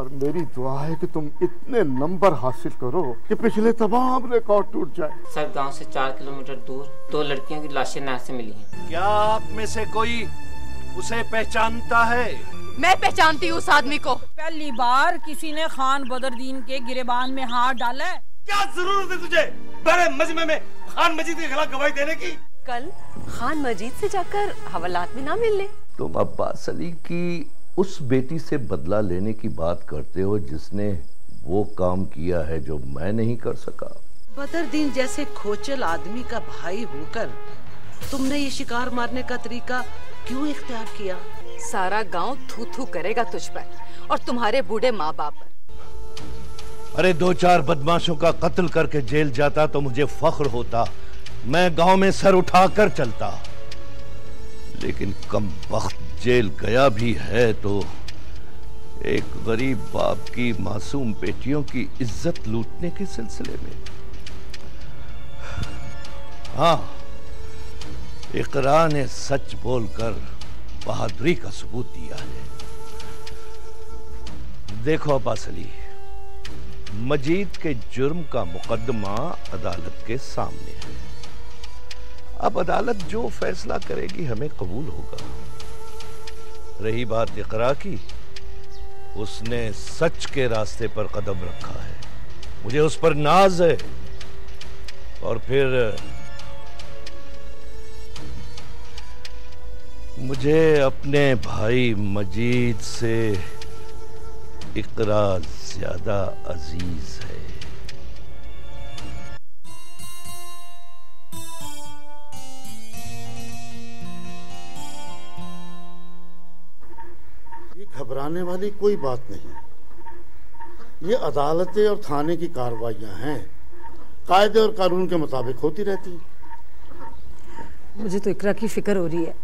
और मेरी दुआ है कि तुम इतने नंबर हासिल करो कि पिछले तमाम रिकॉर्ड टूट जाए। सर, गांव से 4 किलोमीटर दूर 2 लड़कियों की लाशें नहर से मिली हैं। क्या आप में से कोई उसे पहचानता है? मैं पहचानती हूँ उस आदमी को। पहली बार किसी ने खान बदरुद्दीन के गिरेबान में हाथ डाला है। क्या जरूरत है तुझे बड़े मजमे में खान मजीद के खिलाफ गवाही देने की? कल खान मजीद से जाकर हवालात में ना मिलने। तुम अब्बास अली की उस बेटी से बदला लेने की बात करते हो जिसने वो काम किया है जो मैं नहीं कर सका। बदरुद्दीन जैसे खोचल आदमी का भाई होकर तुमने ये शिकार मारने का तरीका क्यों इख्तियार किया? सारा गांव थू थू करेगा तुझ पर और तुम्हारे बूढ़े माँ बाप पर। अरे 2-4 बदमाशों का कत्ल करके जेल जाता तो मुझे फख्र होता, मैं गांव में सर उठाकर चलता। लेकिन कम वक्त जेल गया भी है तो एक गरीब बाप की मासूम बेटियों की इज्जत लूटने के सिलसिले में। हाँ, इकरा ने सच बोलकर बहादुरी का सबूत दिया है। देखो अब्बास अली, मजीद के जुर्म का मुकदमा अदालत के सामने है। अब अदालत जो फैसला करेगी हमें कबूल होगा। रही बात इकरा की, उसने सच के रास्ते पर कदम रखा है, मुझे उस पर नाज है। और फिर मुझे अपने भाई मजीद से इकरा ज्यादा अजीज है। ये घबराने वाली कोई बात नहीं। ये अदालतें और थाने की कार्रवाइयां हैं, कायदे और कानून के मुताबिक होती रहती। मुझे तो इकरा की फिक्र हो रही है।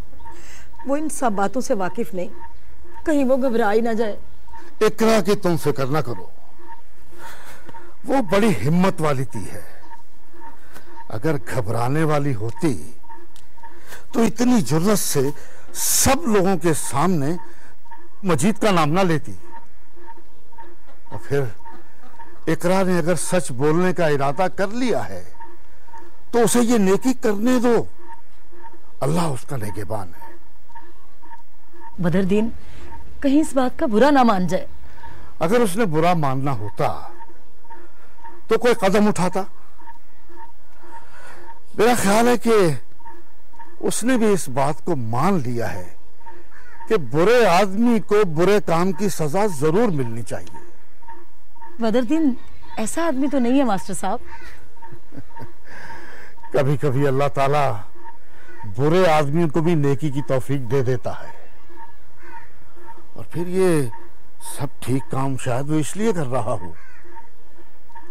वो इन सब बातों से वाकिफ नहीं, कहीं वो घबरा ही ना जाए। इकरा की तुम फिक्र ना करो, वो बड़ी हिम्मत वाली थी है। अगर घबराने वाली होती तो इतनी जुर्रत से सब लोगों के सामने मजीद का नाम ना लेती। और फिर इकरा ने अगर सच बोलने का इरादा कर लिया है तो उसे ये नेकी करने दो, अल्लाह उसका निगहबान है। बदरुद्दीन कहीं इस बात का बुरा ना मान जाए। अगर उसने बुरा मानना होता तो कोई कदम उठाता। मेरा ख्याल है कि उसने भी इस बात को मान लिया है कि बुरे आदमी को बुरे काम की सजा जरूर मिलनी चाहिए। बदरुद्दीन ऐसा आदमी तो नहीं है मास्टर साहब। कभी कभी अल्लाह ताला बुरे आदमियों को भी नेकी की तौफीक दे देता है। और फिर ये सब ठीक काम शायद वो इसलिए कर रहा हो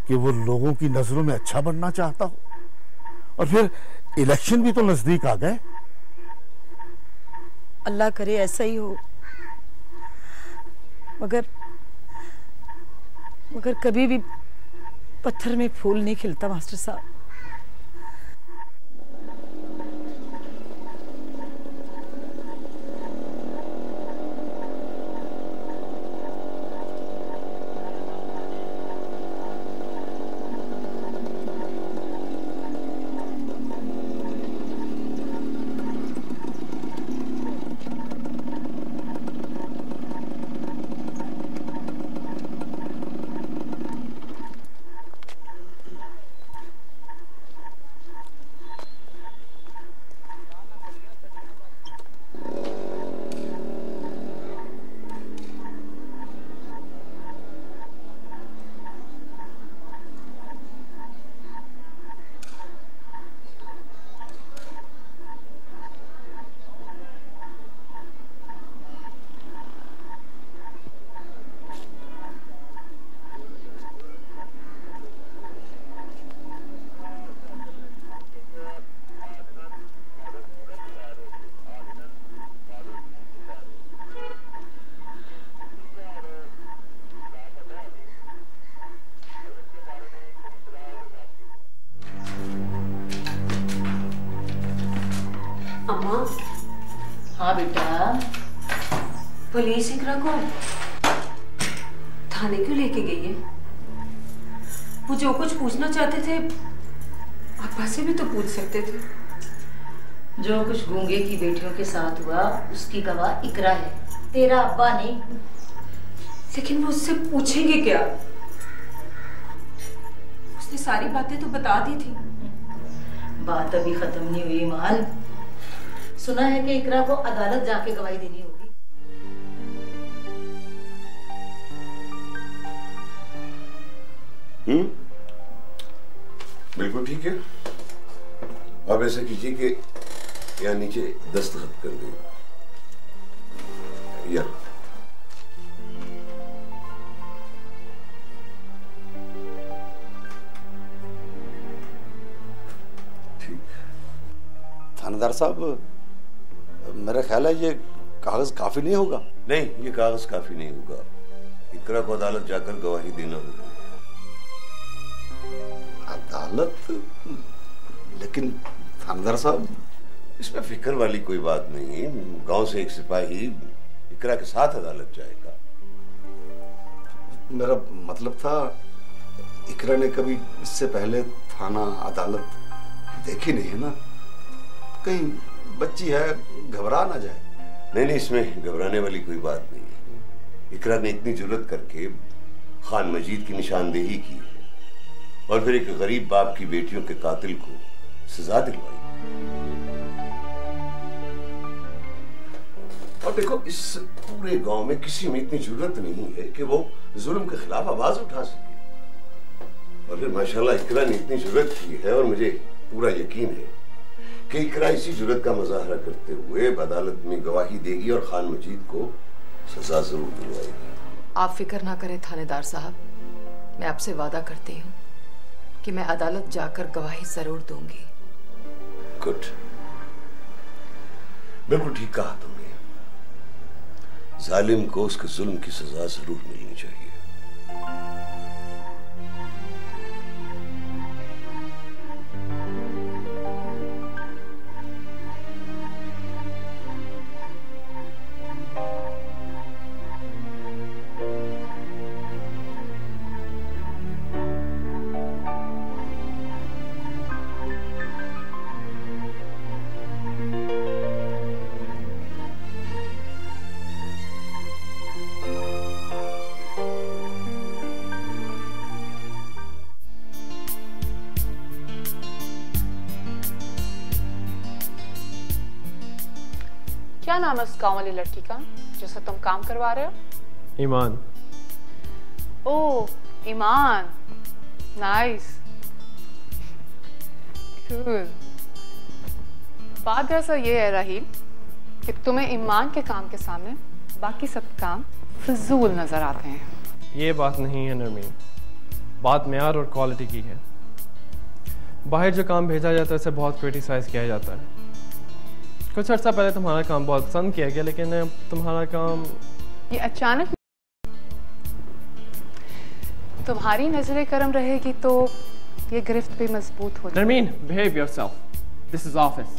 कि वो लोगों की नजरों में अच्छा बनना चाहता हो। और फिर इलेक्शन भी तो नजदीक आ गए। अल्लाह करे ऐसा ही हो। मगर कभी भी पत्थर में फूल नहीं खिलता मास्टर साहब। अम्मा। हाँ बेटा। पुलिस इकरा को थाने क्यों लेके गई है? वो जो कुछ पूछना चाहते थे अब्बा से भी तो पूछ सकते थे। जो कुछ गूंगे की बेटियों के साथ हुआ उसकी गवाह इकरा है, तेरा अब्बा नहीं। लेकिन वो उससे पूछेंगे क्या? उसने सारी बातें तो बता दी थी। बात अभी खत्म नहीं हुई ईमान। सुना है कि इकरा को अदालत जाके गवाही देनी होगी। बिल्कुल ठीक है। अब ऐसा कीजिए कि यहाँ नीचे दस्तखत कर दें। या ठीक। थानेदार साहब, मेरा ख्याल है ये कागज काफी नहीं होगा। नहीं, ये कागज काफी नहीं होगा। इकरा को अदालत जाकर गवाही देना होगा। अदालत? लेकिन थानेदार साहब, इसमें फिक्र वाली कोई बात नहीं। गांव से एक सिपाही इकरा के साथ अदालत जाएगा। मेरा मतलब था, इकरा ने कभी इससे पहले थाना अदालत देखी नहीं है ना, कहीं बच्ची है घबरा ना जाए। नहीं, इसमें घबराने वाली कोई बात नहीं है। इकरा ने इतनी जुर्रत करके खान मजीद की निशानदेही की है और फिर एक गरीब बाप की बेटियों के कातिल को सजा दिलवाई। और देखो, इस पूरे गांव में किसी में इतनी जुर्रत नहीं है कि वो जुल्म के खिलाफ आवाज उठा सके। और फिर माशाल्लाह इकरा ने इतनी जुर्रत की है और मुझे पूरा यकीन है कि इकरा इसी जुर्रत का मुजाहरा करते हुए अदालत में गवाही देगी और खान मजीद को सजा जरूर दिलवाएगी। आप फिक्र ना करें थानेदार साहब, मैं आपसे वादा करती हूँ कि मैं अदालत जाकर गवाही जरूर दूंगी। गुड, बिल्कुल ठीक कहा तुमने। जालिम को उसके जुल्म की सजा जरूर मिलनी चाहिए। क्या नाम है उस गांव वाली लड़की का जिससे तुम काम करवा रहे हो? ईमान। ओह, ईमान, नाइस, कूल। बात दरअसल ये है रहीम कि तुम्हें ईमान के काम के सामने बाकी सब काम फजूल नजर आते हैं। ये बात नहीं है नरमीन, बात मेयार और क्वालिटी की है। बाहर जो काम भेजा जाता है उसे बहुत क्रिटिसाइज किया जाता है। कुछ अर्सा पहले तुम्हारा काम बहुत पसंद किया गया, लेकिन तुम्हारा काम ये अचानक तुम्हारी नजरें करम रहेगी तो ये गिरफ्त भी मजबूत हो जाएगी। Narmeen, behave yourself. This is office.